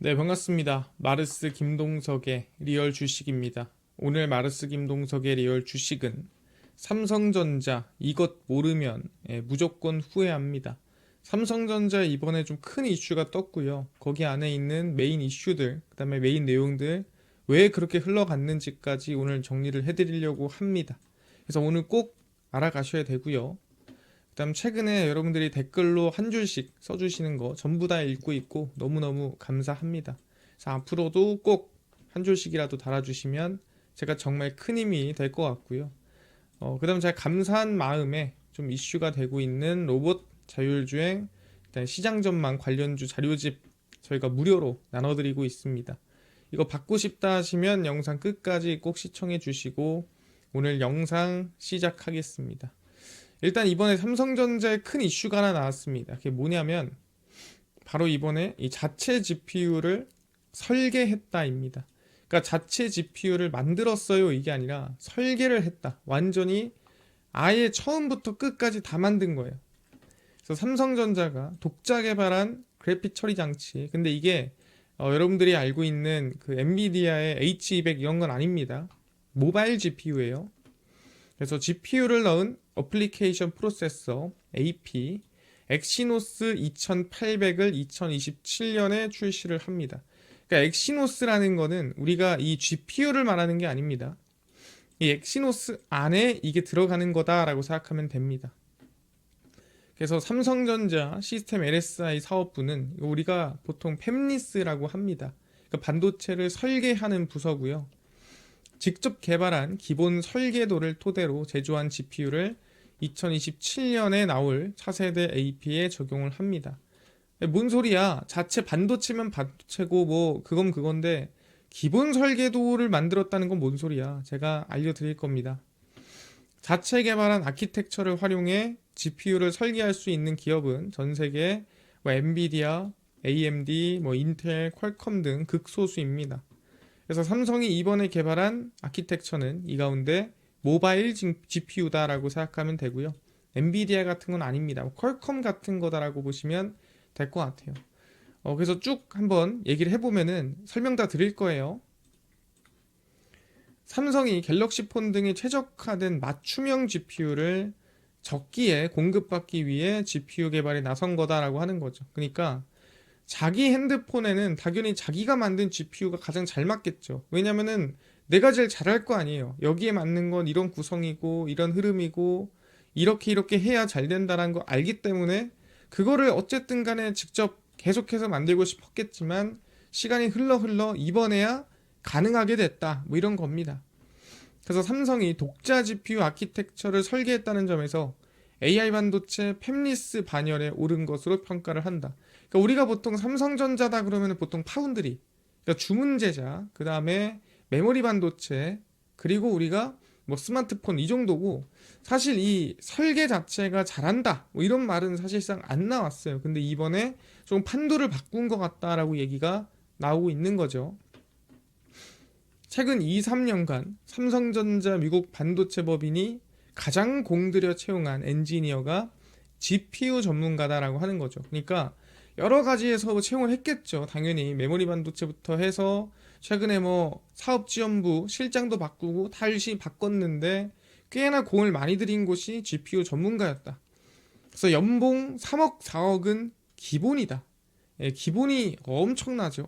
네, 반갑습니다. 마르스 김동석의 리얼 주식입니다. 오늘 마르스 김동석의 리얼 주식은 삼성전자 이것 모르면 무조건 후회합니다. 삼성전자 이번에 좀 큰 이슈가 떴고요. 거기 안에 있는 메인 이슈들, 그다음에 메인 내용들 왜 그렇게 흘러갔는지까지 오늘 정리를 해드리려고 합니다. 그래서 오늘 꼭 알아가셔야 되고요. 그다음 최근에 여러분들이 댓글로 한 줄씩 써주시는 거 전부 다 읽고 있고 너무너무 감사합니다. 그래서 앞으로도 꼭 한 줄씩이라도 달아주시면 제가 정말 큰 힘이 될 것 같고요. 그다음 제가 감사한 마음에 좀 이슈가 되고 있는 로봇 자율주행 일단 시장 전망 관련주 자료집 저희가 무료로 나눠드리고 있습니다. 이거 받고 싶다 하시면 영상 끝까지 꼭 시청해 주시고 오늘 영상 시작하겠습니다. 일단 이번에 삼성전자에 큰 이슈가 하나 나왔습니다. 그게 뭐냐면 바로 이번에 이 자체 GPU를 설계했다입니다. 그러니까 자체 GPU를 만들었어요 이게 아니라 설계를 했다. 완전히 아예 처음부터 끝까지 다 만든 거예요. 그래서 삼성전자가 독자 개발한 그래픽 처리 장치. 근데 이게 여러분들이 알고 있는 그 엔비디아의 H200 이런 건 아닙니다. 모바일 GPU예요. 그래서 GPU를 넣은 어플리케이션 프로세서 AP 엑시노스 2800을 2027년에 출시를 합니다. 그러니까 엑시노스라는 거는 우리가 이 GPU를 말하는 게 아닙니다. 이 엑시노스 안에 이게 들어가는 거다라고 생각하면 됩니다. 그래서 삼성전자 시스템 LSI 사업부는 우리가 보통 팹리스라고 합니다. 그러니까 반도체를 설계하는 부서고요. 직접 개발한 기본 설계도를 토대로 제조한 GPU를 2027년에 나올 차세대 AP에 적용을 합니다. 뭔 소리야? 자체 반도체면 반도체고 뭐 그건 그건데 기본 설계도를 만들었다는 건 뭔 소리야? 제가 알려드릴 겁니다. 자체 개발한 아키텍처를 활용해 GPU를 설계할 수 있는 기업은 전 세계 뭐 엔비디아, AMD, 뭐 인텔, 퀄컴 등 극소수입니다. 그래서 삼성이 이번에 개발한 아키텍처는 이 가운데 모바일 GPU다라고 생각하면 되고요. 엔비디아 같은 건 아닙니다. 퀄컴 같은 거다라고 보시면 될 것 같아요. 그래서 쭉 한번 얘기를 해보면은 설명 다 드릴 거예요. 삼성이 갤럭시 폰 등에 최적화된 맞춤형 GPU를 적기에 공급받기 위해 GPU 개발에 나선 거다라고 하는 거죠. 그러니까 자기 핸드폰에는 당연히 자기가 만든 GPU가 가장 잘 맞겠죠. 왜냐면은 내가 제일 잘할 거 아니에요. 여기에 맞는 건 이런 구성이고 이런 흐름이고 이렇게 해야 잘 된다는 거 알기 때문에 그거를 어쨌든 간에 직접 계속해서 만들고 싶었겠지만 시간이 흘러 이번에야 가능하게 됐다. 뭐 이런 겁니다. 그래서 삼성이 독자 GPU 아키텍처를 설계했다는 점에서 AI 반도체 팹리스 반열에 오른 것으로 평가를 한다. 그러니까 우리가 보통 삼성전자다 그러면 보통 파운드리, 그러니까 주문 제작, 그 다음에 메모리 반도체, 그리고 우리가 뭐 스마트폰 이 정도고 사실 이 설계 자체가 잘한다 뭐 이런 말은 사실상 안 나왔어요. 근데 이번에 좀 판도를 바꾼 것 같다라고 얘기가 나오고 있는 거죠. 최근 2, 3년간 삼성전자 미국 반도체 법인이 가장 공들여 채용한 엔지니어가 GPU 전문가다라고 하는 거죠. 그러니까 여러 가지에서 채용을 했겠죠. 당연히 메모리 반도체부터 해서 최근에 뭐 사업지원부 실장도 바꾸고 다시 바꿨는데 꽤나 공을 많이 들인 곳이 GPU 전문가였다. 그래서 연봉 3억, 4억은 기본이다. 예, 기본이 엄청나죠.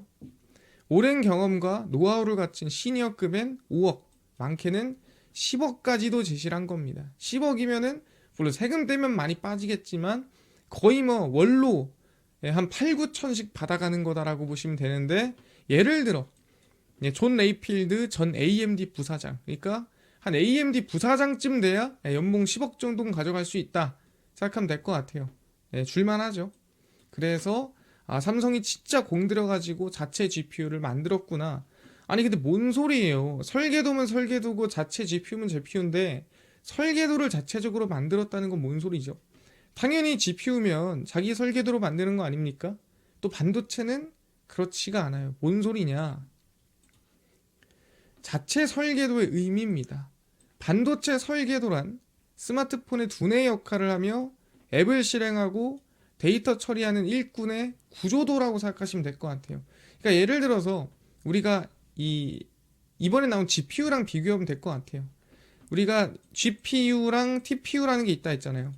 오랜 경험과 노하우를 갖춘 시니어급엔 5억, 많게는 10억까지도 제시를 한 겁니다. 10억이면은 물론 세금 떼면 많이 빠지겠지만 거의 뭐 월로 한 8, 9천씩 받아가는 거다라고 보시면 되는데 예를 들어 존 레이필드 전 AMD 부사장, 그러니까 한 AMD 부사장쯤 돼야 연봉 10억 정도는 가져갈 수 있다 생각하면 될 것 같아요. 줄만하죠. 그래서 삼성이 진짜 공들여가지고 자체 GPU를 만들었구나. 아니 근데 뭔 소리예요? 설계도면 설계도고 자체 GPU면 GPU인데 설계도를 자체적으로 만들었다는 건 뭔 소리죠? 당연히 GPU면 자기 설계도로 만드는 거 아닙니까? 또 반도체는 그렇지가 않아요. 뭔 소리냐? 자체 설계도의 의미입니다. 반도체 설계도란 스마트폰의 두뇌 역할을 하며 앱을 실행하고 데이터 처리하는 일꾼의 구조도라고 생각하시면 될 것 같아요. 그러니까 예를 들어서 우리가 이번에 나온 GPU랑 비교하면 될 것 같아요. 우리가 GPU랑 TPU라는 게 있다 했잖아요.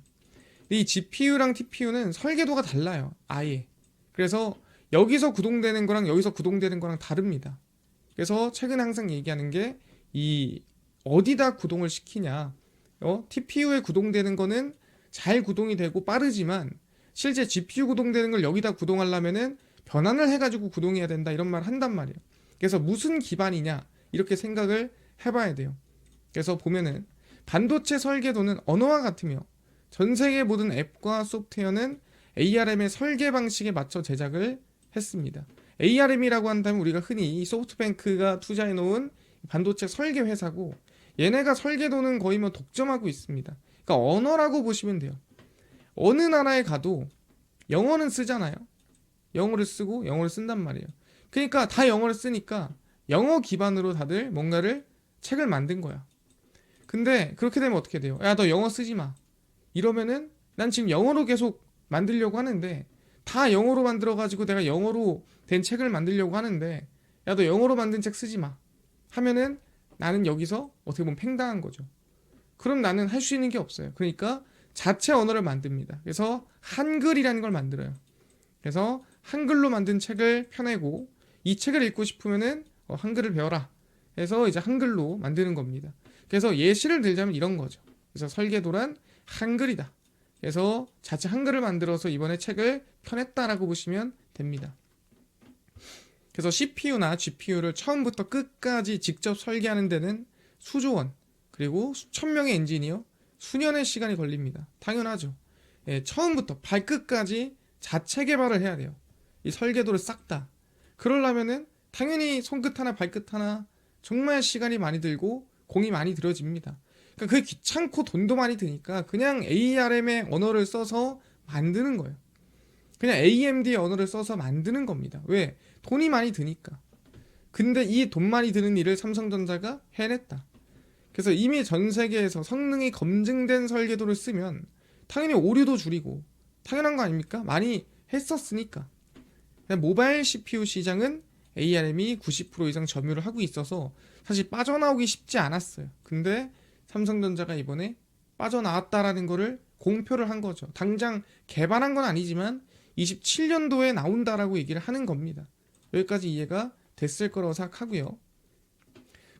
이 GPU랑 TPU는 설계도가 달라요. 아예. 그래서 여기서 구동되는 거랑 여기서 구동되는 거랑 다릅니다. 그래서 최근에 항상 얘기하는 게 이 어디다 구동을 시키냐. TPU에 구동되는 거는 잘 구동이 되고 빠르지만 실제 GPU 구동되는 걸 여기다 구동하려면은 변환을 해가지고 구동해야 된다 이런 말 한단 말이에요. 그래서 무슨 기반이냐 이렇게 생각을 해봐야 돼요. 그래서 보면은 반도체 설계도는 언어와 같으며 전 세계 모든 앱과 소프트웨어는 ARM의 설계 방식에 맞춰 제작을 했습니다. ARM이라고 한다면 우리가 흔히 이 소프트뱅크가 투자해 놓은 반도체 설계 회사고 얘네가 설계도는 거의 뭐 독점하고 있습니다. 그러니까 언어라고 보시면 돼요. 어느 나라에 가도 영어는 쓰잖아요. 영어를 쓰고 영어를 쓴단 말이에요. 그러니까 다 영어를 쓰니까 영어 기반으로 다들 뭔가를 책을 만든 거야. 근데 그렇게 되면 어떻게 돼요? 야, 너 영어 쓰지 마. 이러면은 난 지금 영어로 계속 만들려고 하는데 다 영어로 만들어가지고 내가 영어로 된 책을 만들려고 하는데 야, 너 영어로 만든 책 쓰지 마. 하면은 나는 여기서 어떻게 보면 팽당한 거죠. 그럼 나는 할 수 있는 게 없어요. 그러니까 자체 언어를 만듭니다. 그래서 한글이라는 걸 만들어요. 그래서 한글로 만든 책을 펴내고 이 책을 읽고 싶으면은 한글을 배워라. 해서 이제 한글로 만드는 겁니다. 그래서 예시를 들자면 이런 거죠. 그래서 설계도란 한글이다. 그래서 자체 한글을 만들어서 이번에 책을 펴냈다라고 보시면 됩니다. 그래서 CPU나 GPU를 처음부터 끝까지 직접 설계하는 데는 수조 원, 그리고 수천 명의 엔지니어, 수년의 시간이 걸립니다. 당연하죠. 예, 처음부터 발끝까지 자체 개발을 해야 돼요. 이 설계도를 싹 다. 그러려면은 당연히 손끝 하나 발끝 하나 정말 시간이 많이 들고 공이 많이 들어집니다. 그러니까 그게 귀찮고 돈도 많이 드니까 그냥 ARM의 언어를 써서 만드는 거예요. 그냥 AMD의 언어를 써서 만드는 겁니다. 왜? 돈이 많이 드니까. 근데 이 돈 많이 드는 일을 삼성전자가 해냈다. 그래서 이미 전 세계에서 성능이 검증된 설계도를 쓰면 당연히 오류도 줄이고 당연한 거 아닙니까? 많이 했었으니까. 모바일 CPU 시장은 ARM이 90% 이상 점유를 하고 있어서 사실 빠져나오기 쉽지 않았어요. 근데 삼성전자가 이번에 빠져나왔다라는 거를 공표를 한 거죠. 당장 개발한 건 아니지만 27년도에 나온다라고 얘기를 하는 겁니다. 여기까지 이해가 됐을 거라고 생각하고요.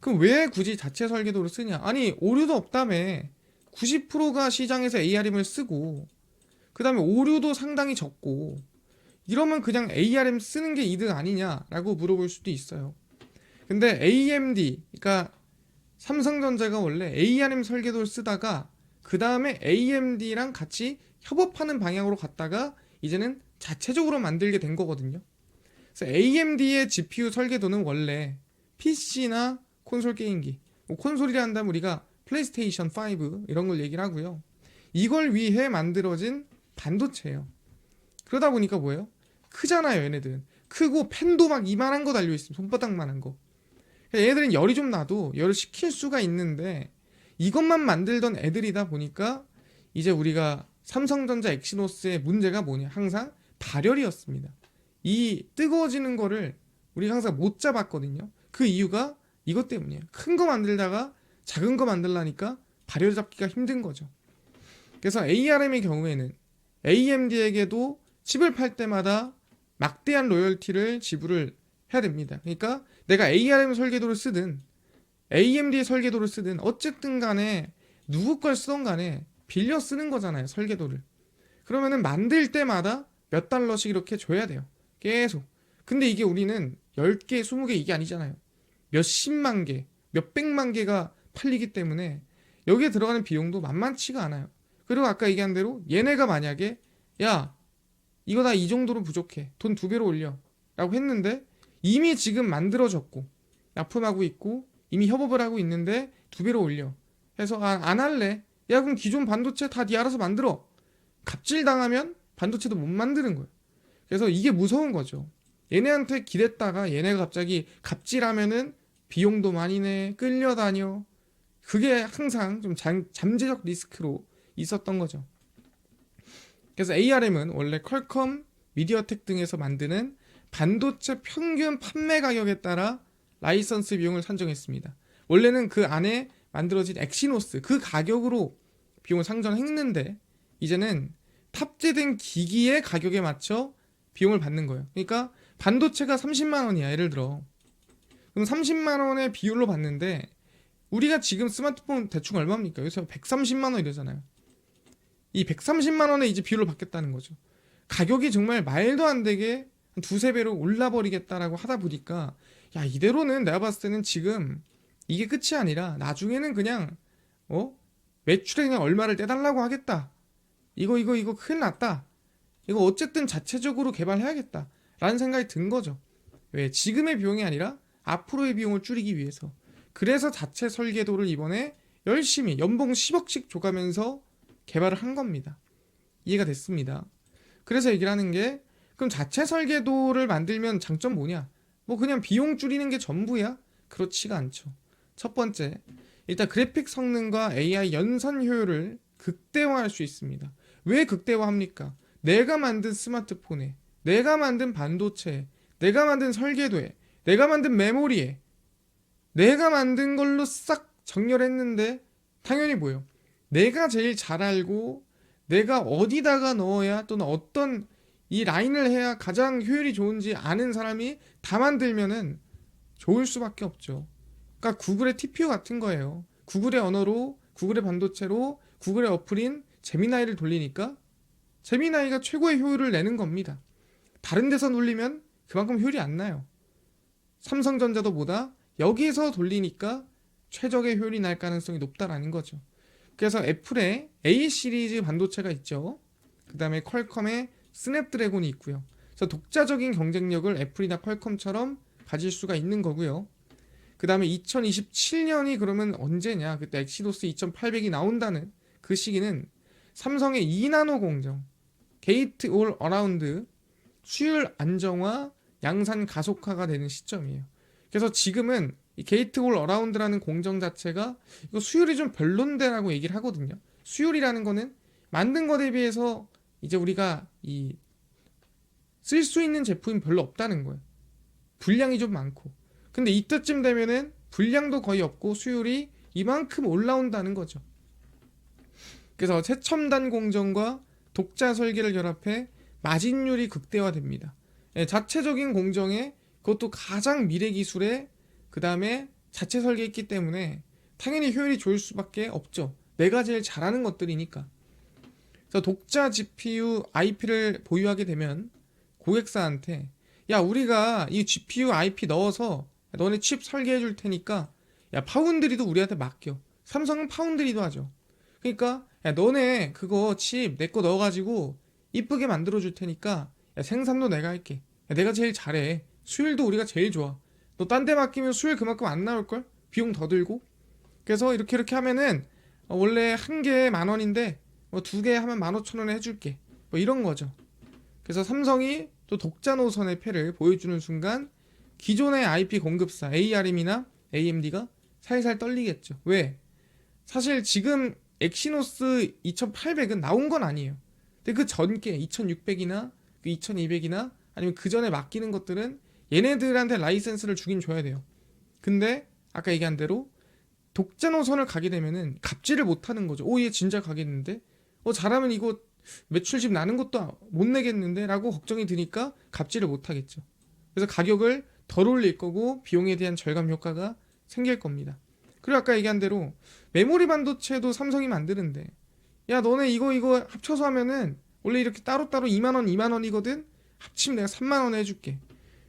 그럼 왜 굳이 자체 설계도를 쓰냐? 아니 오류도 없다며. 90%가 시장에서 ARM을 쓰고 그 다음에 오류도 상당히 적고 이러면 그냥 ARM 쓰는 게 이득 아니냐라고 물어볼 수도 있어요. 근데 AMD, 그러니까 삼성전자가 원래 ARM 설계도를 쓰다가 그 다음에 AMD랑 같이 협업하는 방향으로 갔다가 이제는 자체적으로 만들게 된 거거든요. 그래서 AMD의 GPU 설계도는 원래 PC나 콘솔 게임기, 뭐 콘솔이라 한다면 우리가 플레이스테이션 5 이런 걸 얘기를 하고요. 이걸 위해 만들어진 반도체예요. 그러다 보니까 뭐예요? 크잖아요, 얘네들은. 크고 펜도 막 이만한 거 달려있으면 손바닥만한 거. 얘네들은 열이 좀 나도 열을 식힐 수가 있는데 이것만 만들던 애들이다 보니까 이제 우리가 삼성전자 엑시노스의 문제가 뭐냐? 항상 발열이었습니다. 이 뜨거워지는 거를 우리가 항상 못 잡았거든요. 그 이유가 이것 때문이에요. 큰 거 만들다가 작은 거 만들라니까 발열 잡기가 힘든 거죠. 그래서 ARM의 경우에는 AMD에게도 칩을 팔 때마다 막대한 로열티를 지불을 해야 됩니다. 그러니까 내가 ARM 설계도를 쓰든 AMD 설계도를 쓰든 어쨌든 간에 누구 걸 쓰던 간에 빌려 쓰는 거잖아요, 설계도를. 그러면은 만들 때마다 몇 달러씩 이렇게 줘야 돼요. 계속. 근데 이게 우리는 10개, 20개 이게 아니잖아요. 몇십만 개, 몇백만 개가 팔리기 때문에 여기에 들어가는 비용도 만만치가 않아요. 그리고 아까 얘기한 대로 얘네가 만약에 야, 이거 나 이 정도로 부족해. 돈 2배로 올려. 라고 했는데 이미 지금 만들어졌고 납품하고 있고 이미 협업을 하고 있는데 2배로 올려. 해서 안 할래. 야, 그럼 기존 반도체 다 네 알아서 만들어. 갑질당하면 반도체도 못 만드는 거예요. 그래서 이게 무서운 거죠. 얘네한테 기댔다가 얘네가 갑자기 갑질하면은 비용도 많이 내, 끌려다녀. 그게 항상 좀 잠재적 리스크로 있었던 거죠. 그래서 ARM은 원래 퀄컴, 미디어텍 등에서 만드는 반도체 평균 판매 가격에 따라 라이선스 비용을 산정했습니다. 원래는 그 안에 만들어진 엑시노스 그 가격으로 비용을 상정했는데 이제는 탑재된 기기의 가격에 맞춰 비용을 받는 거예요. 그러니까 반도체가 30만 원이야. 예를 들어. 그럼 30만 원의 비율로 봤는데 우리가 지금 스마트폰 대충 얼마입니까? 요새 130만 원 이러잖아요. 이 130만 원에 이제 비율을 받겠다는 거죠. 가격이 정말 말도 안 되게 한 두세 배로 올라버리겠다라고 하다 보니까 야 이대로는 내가 봤을 때는 지금 이게 끝이 아니라 나중에는 그냥 매출에 그냥 얼마를 떼달라고 하겠다. 이거 큰일 났다. 이거 어쨌든 자체적으로 개발해야겠다 라는 생각이 든 거죠. 왜? 지금의 비용이 아니라 앞으로의 비용을 줄이기 위해서. 그래서 자체 설계도를 이번에 열심히 연봉 10억씩 줘가면서 개발을 한 겁니다. 이해가 됐습니다. 그래서 얘기를 하는 게 그럼 자체 설계도를 만들면 장점 뭐냐? 뭐 그냥 비용 줄이는 게 전부야? 그렇지가 않죠. 첫 번째, 일단 그래픽 성능과 AI 연산 효율을 극대화할 수 있습니다. 왜 극대화합니까? 내가 만든 스마트폰에, 내가 만든 반도체에, 내가 만든 설계도에, 내가 만든 메모리에, 내가 만든 걸로 싹 정렬했는데 당연히 뭐예요? 내가 제일 잘 알고 내가 어디다가 넣어야 또는 어떤 이 라인을 해야 가장 효율이 좋은지 아는 사람이 다 만들면은 좋을 수밖에 없죠. 그러니까 구글의 TPU 같은 거예요. 구글의 언어로, 구글의 반도체로, 구글의 어플인 제미나이를 돌리니까 제미나이가 최고의 효율을 내는 겁니다. 다른 데서 돌리면 그만큼 효율이 안 나요. 삼성전자도 보다 여기에서 돌리니까 최적의 효율이 날 가능성이 높다라는 거죠. 그래서 애플의 A 시리즈 반도체가 있죠. 그 다음에 퀄컴의 스냅드래곤이 있고요. 그래서 독자적인 경쟁력을 애플이나 퀄컴처럼 가질 수가 있는 거고요. 그 다음에 2027년이 그러면 언제냐? 그때 엑시노스 2800이 나온다는 그 시기는 삼성의 2나노 공정, 게이트 올 어라운드, 수율 안정화, 양산 가속화가 되는 시점이에요. 그래서 지금은 이 게이트 올 어라운드라는 공정 자체가 이거 수율이 좀 별론데라고 얘기를 하거든요. 수율이라는 거는 만든 것에 비해서 이제 우리가 이 쓸 수 있는 제품이 별로 없다는 거예요. 분량이 좀 많고. 근데 이때쯤 되면은 분량도 거의 없고 수율이 이만큼 올라온다는 거죠. 그래서 최첨단 공정과 독자 설계를 결합해 마진율이 극대화됩니다. 자체적인 공정에 그것도 가장 미래 기술에 그 다음에 자체 설계했기 때문에 당연히 효율이 좋을 수밖에 없죠. 내가 제일 잘하는 것들이니까. 그래서 독자 GPU IP를 보유하게 되면 고객사한테 야 우리가 이 GPU IP 넣어서 너네 칩 설계해 줄 테니까 야 파운드리도 우리한테 맡겨. 삼성은 파운드리도 하죠. 그러니까 야 너네 그거 칩 내 거 넣어가지고 이쁘게 만들어 줄 테니까 야 생산도 내가 할게. 야, 내가 제일 잘해. 수율도 우리가 제일 좋아. 너 딴 데 맡기면 수율 그만큼 안 나올걸? 비용 더 들고. 그래서 이렇게 하면은 원래 한 개에 10,000원인데 뭐 2개 하면 15,000원에 해줄게. 뭐 이런 거죠. 그래서 삼성이 또 독자 노선의 패를 보여주는 순간 기존의 IP 공급사 ARM이나 AMD가 살살 떨리겠죠. 왜? 사실 지금 엑시노스 2800은 나온 건 아니에요. 근데 그 전께 2600이나 2200이나 아니면 그 전에 맡기는 것들은 얘네들한테 라이센스를 주긴 줘야 돼요. 근데 아까 얘기한 대로 독자 노선을 가게 되면은 갑질을 못 하는 거죠. 오, 얘 진짜 가겠는데? 잘하면 이거 매출집 나는 것도 못 내겠는데? 라고 걱정이 드니까 갑질을 못 하겠죠. 그래서 가격을 덜 올릴 거고 비용에 대한 절감 효과가 생길 겁니다. 그리고 아까 얘기한 대로 메모리 반도체도 삼성이 만드는데 야 너네 이거 합쳐서 하면은 원래 이렇게 따로따로 2만원 2만원이거든? 합치면 내가 3만원에 해줄게.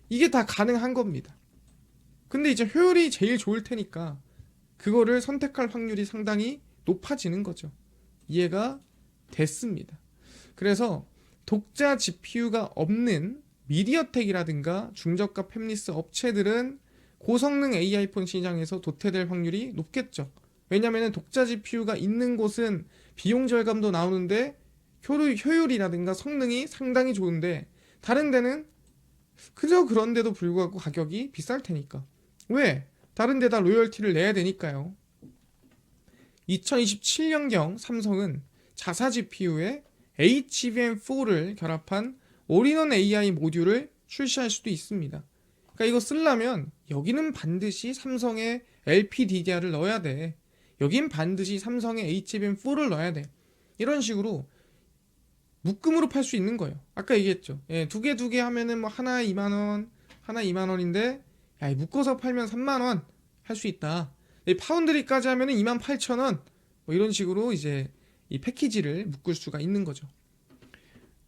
이게 다 가능한 겁니다. 근데 이제 효율이 제일 좋을 테니까 그거를 선택할 확률이 상당히 높아지는 거죠. 이해가 됐습니다. 그래서 독자 GPU가 없는 미디어텍이라든가 중저가 팹리스 업체들은 고성능 AI폰 시장에서 도태될 확률이 높겠죠. 왜냐하면 독자 GPU가 있는 곳은 비용 절감도 나오는데 효율이라든가 성능이 상당히 좋은데 다른 데는 그저 그런데도 불구하고 가격이 비쌀 테니까. 왜? 다른 데다 로열티를 내야 되니까요. 2027년경 삼성은 자사 GPU에 HBM4를 결합한 올인원 AI 모듈을 출시할 수도 있습니다. 그러니까 이거 쓰려면 여기는 반드시 삼성의 LPDDR을 넣어야 돼. 여긴 반드시 삼성의 HBM4를 넣어야 돼. 이런 식으로 묶음으로 팔 수 있는 거예요. 아까 얘기했죠. 예, 두 개 하면은 뭐 하나 2만 원, 하나 2만 원인데 야, 묶어서 팔면 3만 원 할 수 있다. 파운드리까지 하면은 2만 8천 원. 뭐 이런 식으로 이제 이 패키지를 묶을 수가 있는 거죠.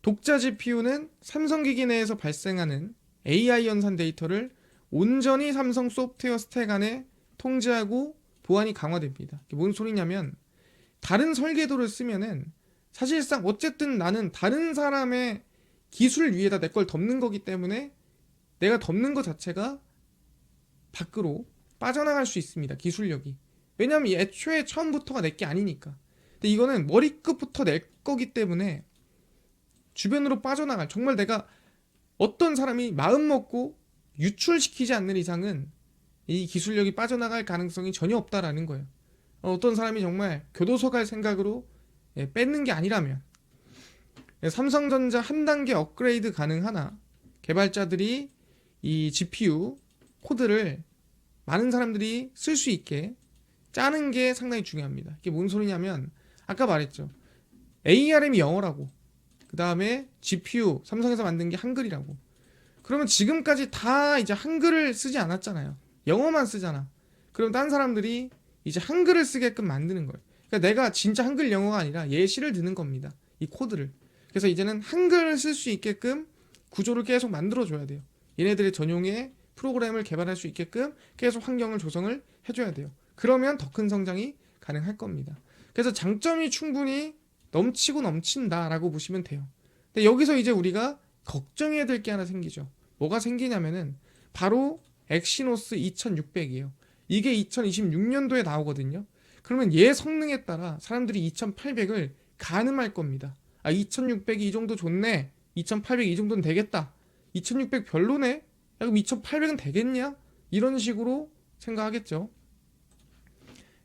독자 GPU는 삼성기기 내에서 발생하는 AI 연산 데이터를 온전히 삼성 소프트웨어 스택 안에 통제하고 보안이 강화됩니다. 이게 뭔 소리냐면 다른 설계도를 쓰면은 사실상 어쨌든 나는 다른 사람의 기술 위에다 내 걸 덮는 거기 때문에 내가 덮는 것 자체가 밖으로 빠져나갈 수 있습니다. 기술력이. 왜냐면 애초에 처음부터가 내 게 아니니까. 근데 이거는 머리끝부터 내 거기 때문에 주변으로 빠져나갈, 정말 내가 어떤 사람이 마음 먹고 유출시키지 않는 이상은 이 기술력이 빠져나갈 가능성이 전혀 없다라는 거예요. 어떤 사람이 정말 교도소 갈 생각으로 뺏는 게 아니라면 삼성전자 한 단계 업그레이드 가능하나 개발자들이 이 GPU 코드를 많은 사람들이 쓸 수 있게 짜는 게 상당히 중요합니다. 이게 뭔 소리냐면 아까 말했죠. ARM이 영어라고, 그 다음에 GPU 삼성에서 만든 게 한글이라고. 그러면 지금까지 다 이제 한글을 쓰지 않았잖아요. 영어만 쓰잖아. 그럼 딴 사람들이 이제 한글을 쓰게끔 만드는 거예요. 그러니까 내가 진짜 한글 영어가 아니라 예시를 드는 겁니다. 이 코드를. 그래서 이제는 한글을 쓸 수 있게끔 구조를 계속 만들어줘야 돼요. 얘네들의 전용의 프로그램을 개발할 수 있게끔 계속 환경을 조성을 해줘야 돼요. 그러면 더 큰 성장이 가능할 겁니다. 그래서 장점이 충분히 넘치고 넘친다라고 보시면 돼요. 근데 여기서 이제 우리가 걱정해야 될 게 하나 생기죠. 뭐가 생기냐면은 바로 엑시노스 2600이에요. 이게 2026년도에 나오거든요. 그러면 얘 성능에 따라 사람들이 2800을 가늠할 겁니다. 아, 2600이 이 정도 좋네. 2800 이 정도는 되겠다. 2600 별로네. 야, 그럼 2800은 되겠냐? 이런 식으로 생각하겠죠.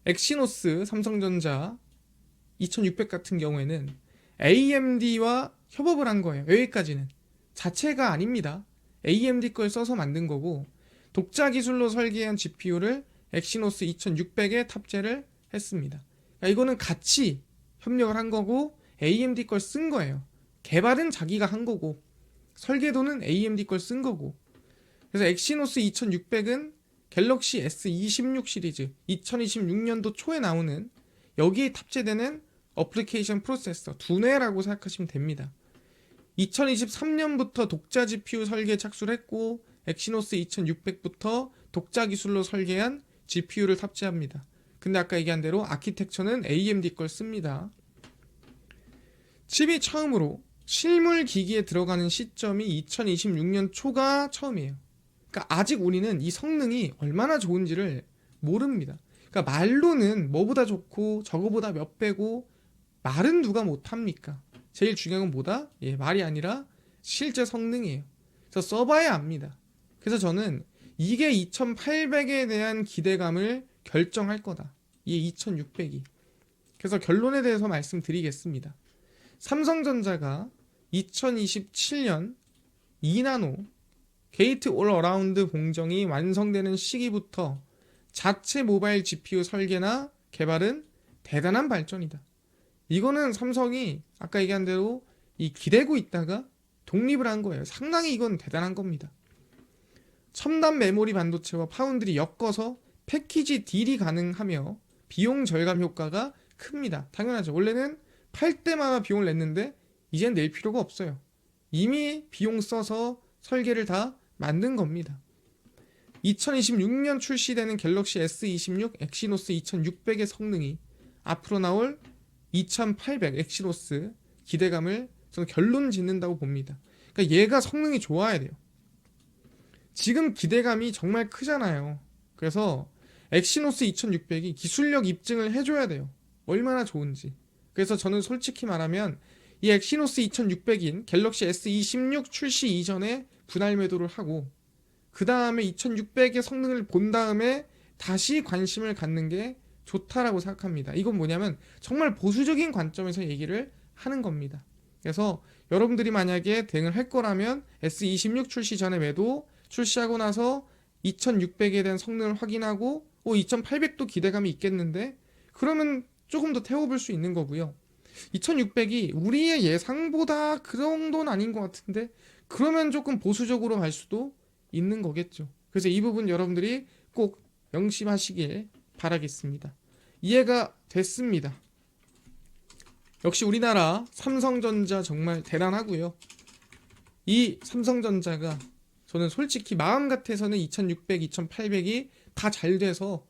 엑시노스 삼성전자 2600 같은 경우에는 AMD와 협업을 한 거예요. 여기까지는. 자체가 아닙니다. AMD 걸 써서 만든 거고, 독자 기술로 설계한 GPU를 엑시노스 2600에 탑재를 했습니다. 그러니까 이거는 같이 협력을 한 거고 AMD 걸 쓴 거예요. 개발은 자기가 한 거고 설계도는 AMD 걸 쓴 거고. 그래서 엑시노스 2600은 갤럭시 S26 시리즈 2026년도 초에 나오는 여기에 탑재되는 어플리케이션 프로세서 두뇌라고 생각하시면 됩니다. 2023년부터 독자 GPU 설계에 착수를 했고 엑시노스 2600부터 독자 기술로 설계한 GPU를 탑재합니다. 근데 아까 얘기한 대로 아키텍처는 AMD 걸 씁니다. 칩이 처음으로 실물 기기에 들어가는 시점이 2026년 초가 처음이에요. 그러니까 아직 우리는 이 성능이 얼마나 좋은지를 모릅니다. 그러니까 말로는 뭐보다 좋고 저거보다 몇 배고 말은 누가 못합니까? 제일 중요한 건 뭐다? 말이 아니라 실제 성능이에요. 그래서 써봐야 압니다. 그래서 저는 이게 2800에 대한 기대감을 결정할 거다. 이 2600이. 그래서 결론에 대해서 말씀드리겠습니다. 삼성전자가 2027년 2나노 게이트 올 어라운드 공정이 완성되는 시기부터 자체 모바일 GPU 설계나 개발은 대단한 발전이다. 이거는 삼성이 아까 얘기한 대로 이 기대고 있다가 독립을 한 거예요. 상당히 이건 대단한 겁니다. 첨단 메모리 반도체와 파운드리 엮어서 패키지 딜이 가능하며 비용 절감 효과가 큽니다. 당연하죠. 원래는 팔 때마다 비용을 냈는데 이젠 낼 필요가 없어요. 이미 비용 써서 설계를 다 만든 겁니다. 2026년 출시되는 갤럭시 S26 엑시노스 2600의 성능이 앞으로 나올 2800 엑시노스 기대감을 저는 결론 짓는다고 봅니다. 그러니까 얘가 성능이 좋아야 돼요. 지금 기대감이 정말 크잖아요. 그래서 엑시노스 2600이 기술력 입증을 해줘야 돼요. 얼마나 좋은지. 그래서 저는 솔직히 말하면 이 엑시노스 2600인 갤럭시 S26 출시 이전에 분할 매도를 하고 그 다음에 2600의 성능을 본 다음에 다시 관심을 갖는 게 좋다라고 생각합니다. 이건 뭐냐면 정말 보수적인 관점에서 얘기를 하는 겁니다. 그래서 여러분들이 만약에 대응을 할 거라면 S26 출시 전에 매도, 출시하고 나서 2600에 대한 성능을 확인하고 2800도 기대감이 있겠는데 그러면 조금 더 태워볼 수 있는 거고요. 2600이 우리의 예상보다 그 정도는 아닌 것 같은데 그러면 조금 보수적으로 갈 수도 있는 거겠죠. 그래서 이 부분 여러분들이 꼭 명심하시길 바라겠습니다. 이해가 됐습니다. 역시 우리나라 삼성전자 정말 대단하고요. 이 삼성전자가 저는 솔직히 마음 같아서는 2600, 2800이 다 잘 돼서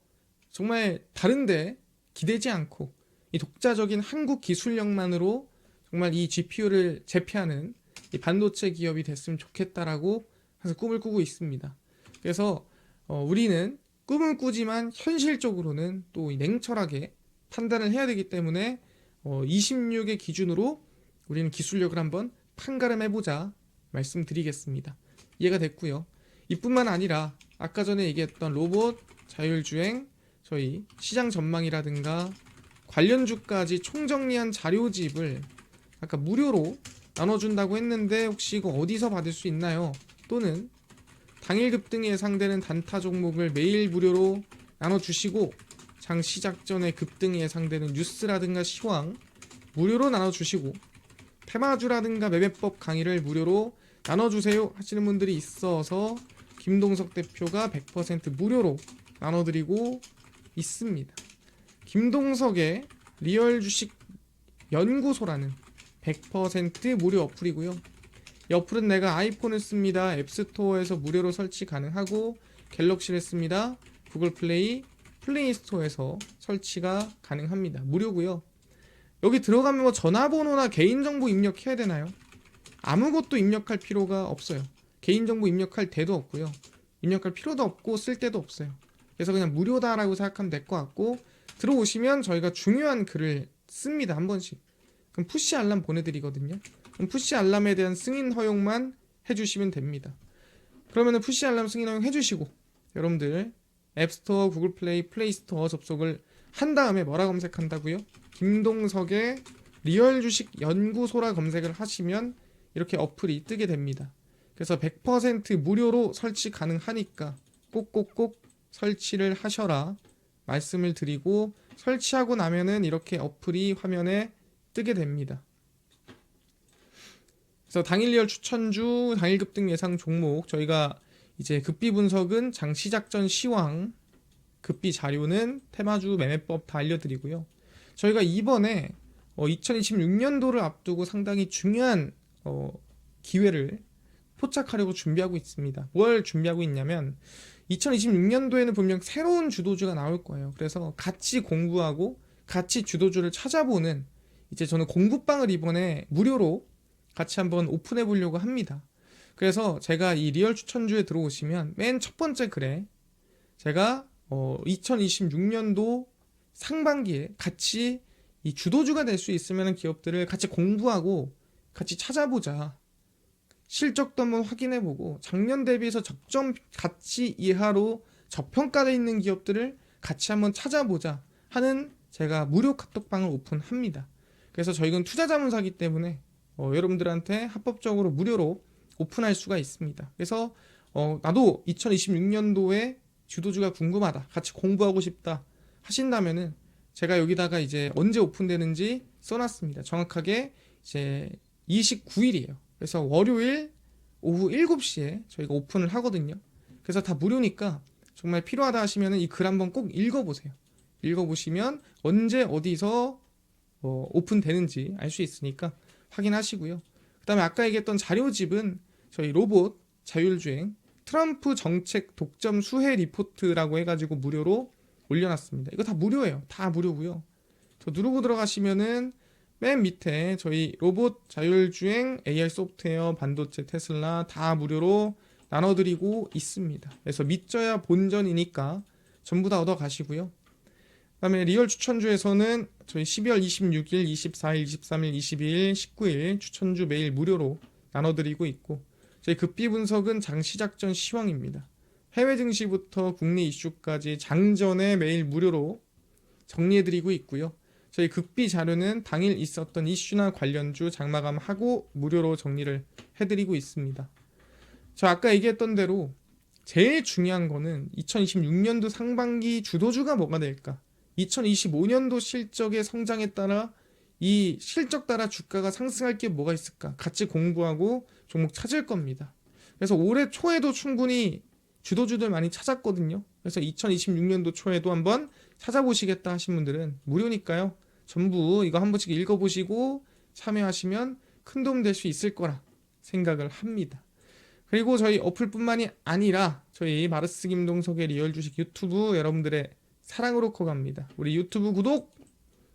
정말 다른데 기대지 않고 이 독자적인 한국 기술력만으로 정말 이 GPU를 제패하는 이 반도체 기업이 됐으면 좋겠다라고 항상 꿈을 꾸고 있습니다. 그래서 우리는 꿈을 꾸지만 현실적으로는 또 냉철하게 판단을 해야 되기 때문에 26의 기준으로 우리는 기술력을 한번 판가름해보자 말씀드리겠습니다. 이해가 됐고요. 이뿐만 아니라 아까 전에 얘기했던 로봇, 자율주행, 저희 시장 전망이라든가 관련주까지 총정리한 자료집을 아까 무료로 나눠준다고 했는데 혹시 이거 어디서 받을 수 있나요? 또는 당일 급등이 예상되는 단타 종목을 매일 무료로 나눠주시고 장 시작 전에 급등이 예상되는 뉴스라든가 시황 무료로 나눠주시고 테마주라든가 매매법 강의를 무료로 나눠주세요 하시는 분들이 있어서 김동석 대표가 100% 무료로 나눠드리고 있습니다. 김동석의 리얼 주식 연구소라는 100% 무료 어플이고요. 이 어플은 내가 아이폰을 씁니다. 앱스토어에서 무료로 설치 가능하고 갤럭시를 씁니다. 구글 플레이, 플레이스토어에서 설치가 가능합니다. 무료고요. 여기 들어가면 뭐 전화번호나 개인정보 입력해야 되나요? 아무것도 입력할 필요가 없어요. 개인정보 입력할 데도 없고요. 입력할 필요도 없고 쓸 데도 없어요. 그래서 그냥 무료다라고 생각하면 될 것 같고 들어오시면 저희가 중요한 글을 씁니다. 한 번씩. 그럼 푸시 알람 보내드리거든요. 그럼 푸시 알람에 대한 승인 허용만 해주시면 됩니다. 그러면은 푸시 알람 승인 허용 해주시고 여러분들 앱스토어, 구글 플레이, 플레이스토어 접속을 한 다음에 뭐라 검색한다고요? 김동석의 리얼 주식 연구소라 검색을 하시면 이렇게 어플이 뜨게 됩니다. 그래서 100% 무료로 설치 가능하니까 꼭꼭꼭 설치를 하셔라 말씀을 드리고 설치하고 나면은 이렇게 어플이 화면에 뜨게 됩니다. 그래서 당일 리얼 추천주, 당일 급등 예상 종목 저희가 이제 급비 분석은 장 시작 전 시황, 급비 자료는 테마주 매매법 다 알려드리고요. 저희가 이번에 2026년도를 앞두고 상당히 중요한 기회를 포착하려고 준비하고 있습니다. 뭘 준비하고 있냐면 2026년도에는 분명 새로운 주도주가 나올 거예요. 그래서 같이 공부하고 같이 주도주를 찾아보는 이제 저는 공부방을 이번에 무료로 같이 한번 오픈해 보려고 합니다. 그래서 제가 이 리얼 추천주에 들어오시면 맨 첫 번째 글에 제가 2026년도 상반기에 같이 이 주도주가 될 수 있으면 기업들을 같이 공부하고 같이 찾아보자. 실적도 한번 확인해보고 작년 대비해서 적정 가치 이하로 저평가되어 있는 기업들을 같이 한번 찾아보자 하는 제가 무료 카톡방을 오픈합니다. 그래서 저희는 투자자문사기 때문에 여러분들한테 합법적으로 무료로 오픈할 수가 있습니다. 그래서 나도 2026년도에 주도주가 궁금하다, 같이 공부하고 싶다 하신다면은 제가 여기다가 이제 언제 오픈되는지 써놨습니다. 정확하게 이제 29일이에요. 그래서 월요일 오후 7시에 저희가 오픈을 하거든요. 그래서 다 무료니까 정말 필요하다 하시면은 이 글 한번 꼭 읽어보세요. 읽어보시면 언제 어디서 오픈되는지 알 수 있으니까 확인하시고요. 그 다음에 아까 얘기했던 자료집은 저희 로봇, 자율주행, 트럼프 정책 독점 수혜 리포트라고 해가지고 무료로 올려놨습니다. 이거 다 무료예요. 다 무료고요. 저 누르고 들어가시면은 맨 밑에 저희 로봇, 자율주행, AR 소프트웨어, 반도체, 테슬라 다 무료로 나눠드리고 있습니다. 그래서 믿져야 본전이니까 전부 다 얻어가시고요. 그 다음에 리얼 추천주에서는 저희 12월 26일, 24일, 23일, 22일, 19일 추천주 매일 무료로 나눠드리고 있고 저희 급비 분석은 장 시작 전 시황입니다. 해외 증시부터 국내 이슈까지 장전에 매일 무료로 정리해드리고 있고요. 저희 극비 자료는 당일 있었던 이슈나 관련주 장마감하고 무료로 정리를 해드리고 있습니다. 저 아까 얘기했던 대로 제일 중요한 거는 2026년도 상반기 주도주가 뭐가 될까? 2025년도 실적의 성장에 따라 이 실적 따라 주가가 상승할 게 뭐가 있을까? 같이 공부하고 종목 찾을 겁니다. 그래서 올해 초에도 충분히 주도주들 많이 찾았거든요. 그래서 2026년도 초에도 한번 찾아보시겠다 하신 분들은 무료니까요. 전부 이거 한 번씩 읽어보시고 참여하시면 큰 도움 될 수 있을 거라 생각을 합니다. 그리고 저희 어플뿐만이 아니라 저희 마르스 김동석의 리얼 주식 유튜브 여러분들의 사랑으로 커갑니다. 우리 유튜브 구독,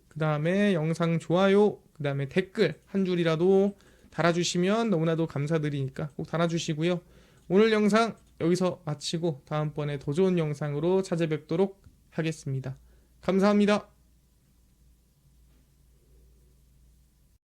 그 다음에 영상 좋아요, 그 다음에 댓글 한 줄이라도 달아주시면 너무나도 감사드리니까 꼭 달아주시고요. 오늘 영상 여기서 마치고 다음번에 더 좋은 영상으로 찾아뵙도록 하겠습니다. 감사합니다.